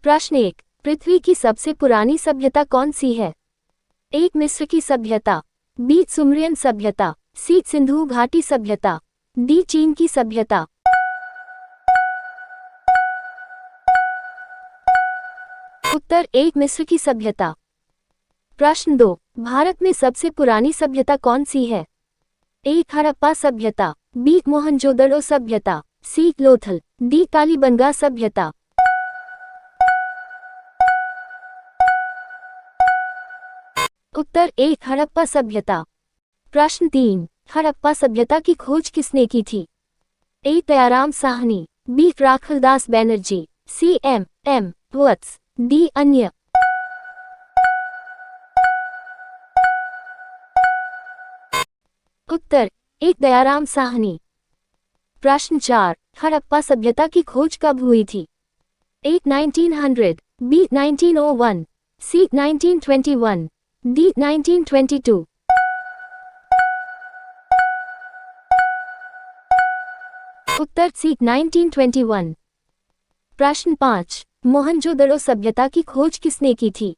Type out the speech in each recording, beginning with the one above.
प्रश्न 1। पृथ्वी की सबसे पुरानी सभ्यता कौन सी है? ए मिस्र की सभ्यता, बी सुमेरियन सभ्यता, सी सिंधु घाटी सभ्यता, डी चीन की सभ्यता। उत्तर ए मिस्र की सभ्यता। प्रश्न 2। भारत में सबसे पुरानी सभ्यता कौन सी है? ए हड़प्पा सभ्यता, बी मोहनजोदड़ो सभ्यता, सी लोथल, डी कालीबंगा सभ्यता। उत्तर ए हड़प्पा सभ्यता। प्रश्न 3। हड़प्पा सभ्यता की खोज किसने की थी? A Dayaram Sahni, B Rakhaldas Banerjee, C M Vats, D अन्य। उत्तर ए दयाराम साहनी। प्रश्न 4। हड़प्पा सभ्यता की खोज कब हुई थी? ए 1900, बी 1901, सी 1921, डी 1922। उत्तर सी 1921। प्रश्न 5। मोहनजोदड़ो सभ्यता की खोज किसने की थी?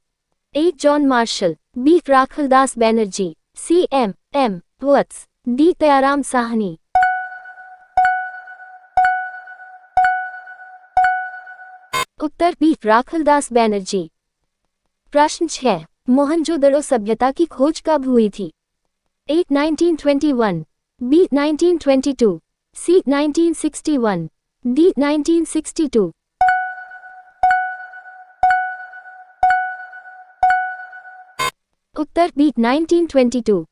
A John Marshall, B Rakhaldas Banerjee, C M Vats, D Dayaram Sahni. उत्तर बी राखलदास बैनर्जी। प्रश्न 6। मोहनजोदड़ो सभ्यता की खोज कब हुई थी? A 1921, B 1922, C 1961, D 1962। उत्तर बी 1922।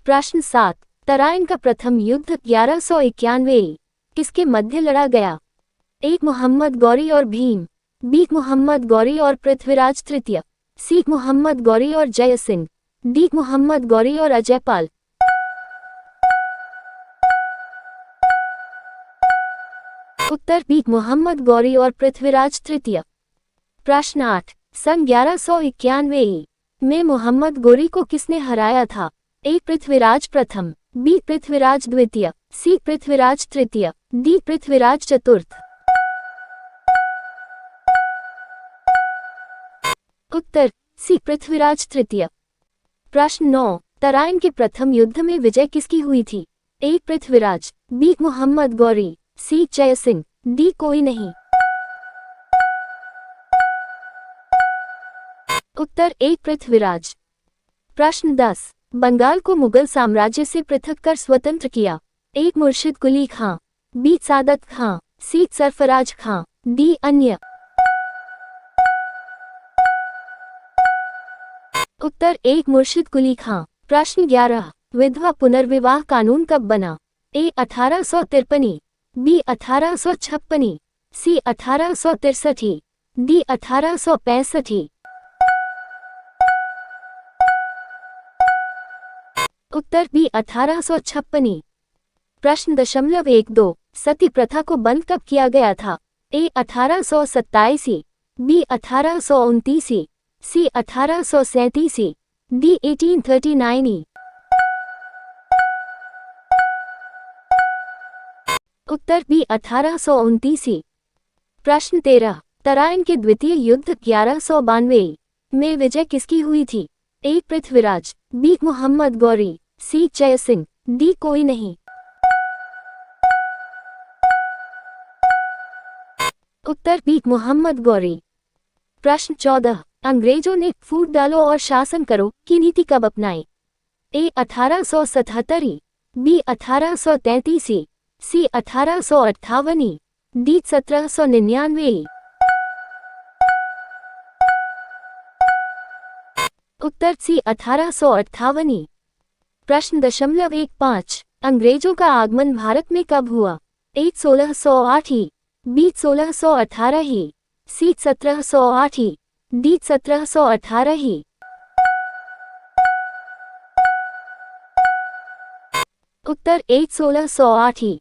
प्रश्न 7। तराइन का प्रथम युद्ध 1191 किसके मध्य लड़ा गया? ए मोहम्मद गौरी और भीम, बी मोहम्मद गौरी और पृथ्वीराज तृतीय, सी मोहम्मद गौरी और जय सिंह, डी मोहम्मद गौरी और अजयपाल। उत्तर बी मोहम्मद गौरी और पृथ्वीराज तृतीय। प्रश्न 8। सन 1191 में मोहम्मद गौरी को किसने हराया था? ए पृथ्वीराज प्रथम, बी पृथ्वीराज द्वितीय, सी पृथ्वीराज तृतीय, डी पृथ्वीराज चतुर्थ। उत्तर सी पृथ्वीराज तृतीय। प्रश्न 9। तराइन के प्रथम युद्ध में विजय किसकी हुई थी? ए पृथ्वीराज, बी मोहम्मद गौरी, सी जय सिंह, डी कोई नहीं। उत्तर ए पृथ्वीराज। प्रश्न 10। बंगाल को मुगल साम्राज्य से पृथक कर स्वतंत्र किया? ए मुर्शिद कुली खां, बी सादत खां, सी सरफराज खां, डी अन्य। उत्तर एक मुर्शिद कुली खां। प्रश्न 11। विधवा पुनर्विवाह कानून कब बना? ए 1853, बी 1856, सी 1863, डी 1865। उत्तर बी 1856। प्रश्न 12 सती प्रथा को बंद कब किया गया था? ए 1827, बी 1829, सी 1837, डी 1839। उत्तर बी 1829। प्रश्न 13। तराइन के द्वितीय युद्ध 1192 में विजय किसकी हुई थी? ए पृथ्वीराज, बी मोहम्मद गौरी, सी जय सिंह, डी कोई नहीं। उत्तर बी मोहम्मद गौरी। प्रश्न 14। अंग्रेजों ने फूट डालो और शासन करो की नीति कब अपनाई? ए 1877, बी 1833, सी 1858, डी 1799। उत्तर सी 1858। प्रश्न 15 अंग्रेजों का आगमन भारत में कब हुआ? ए 1608, बी 1618, सी 1708, डी 1718। उत्तर ए 1608।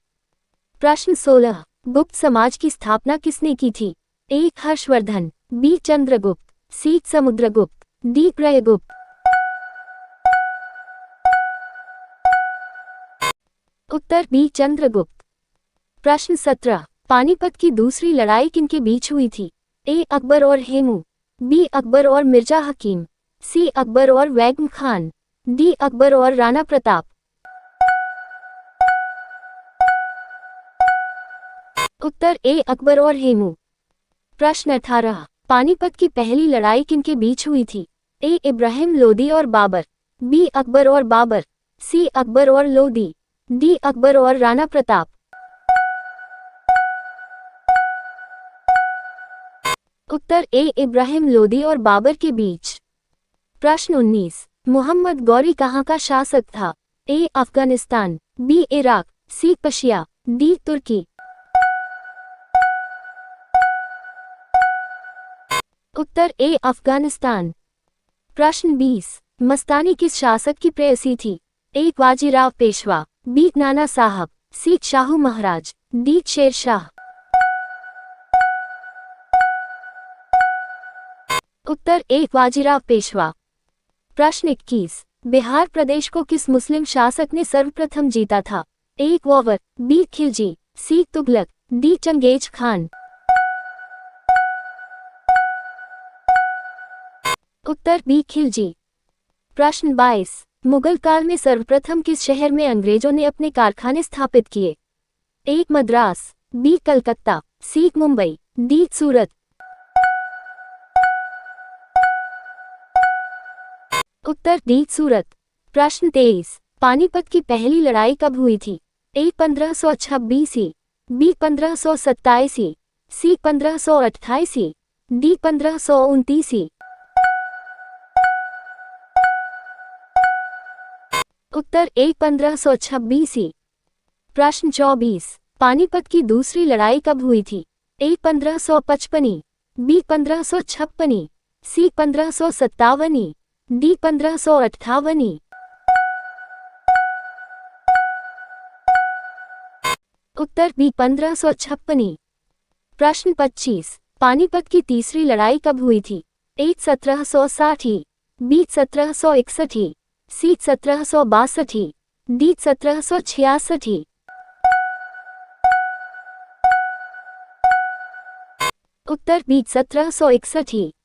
प्रश्न 16। गुप्त समाज की स्थापना किसने की थी? ए हर्षवर्धन, बी चंद्रगुप्त, सी समुद्रगुप्त, डी त्रयगुप्त। उत्तर बी चंद्रगुप्त। प्रश्न 17। पानीपत की दूसरी लड़ाई किनके बीच हुई थी? ए अकबर और हेमू, बी अकबर और मिर्जा हकीम, सी अकबर और वैगम खान, डी अकबर और राणा प्रताप। उत्तर ए अकबर और हेमू। प्रश्न 18, पानीपत की पहली लड़ाई किनके बीच हुई थी? ए इब्राहिम लोदी और बाबर, बी अकबर और बाबर, सी अकबर और लोदी, डी अकबर और राणा प्रताप। उत्तर ए इब्राहिम लोदी और बाबर के बीच। प्रश्न 19, मोहम्मद गौरी कहाँ का शासक था? ए अफगानिस्तान, बी इराक, सी पर्शिया, डी तुर्की। उत्तर ए अफगानिस्तान। प्रश्न 20, मस्तानी किस शासक की प्रेयसी थी? ए बाजीराव पेशवा, बी नाना साहब, सी शाहू महाराज, डी शेर शाह। उत्तर ए बाजीराव पेशवा। प्रश्न 21, बिहार प्रदेश को किस मुस्लिम शासक ने सर्वप्रथम जीता था? ए ग्वावर, बी खिलजी, सी तुगलक, डी चंगेज खान। उत्तर बी खिलजी। प्रश्न 22, मुगल काल में सर्वप्रथम किस शहर में अंग्रेजों ने अपने कारखाने स्थापित किए? ए मद्रास, बी कलकत्ता, सी मुंबई, डी सूरत। उत्तर डी सूरत। प्रश्न 23, पानीपत की पहली लड़ाई कब हुई थी? ए 1526, बी 1527, सी 1528, डी 1529। उत्तर ए 1526। प्रश्न 24, पानीपत की दूसरी लड़ाई कब हुई थी? ए 1555, बी 1556, सी 1557, डी 1558। उत्तर बी 1556। प्रश्न 25, पानीपत की तीसरी लड़ाई कब हुई थी? ए 1760, बी 1761, सी 1762, डी 1766। उत्तर बी 1761।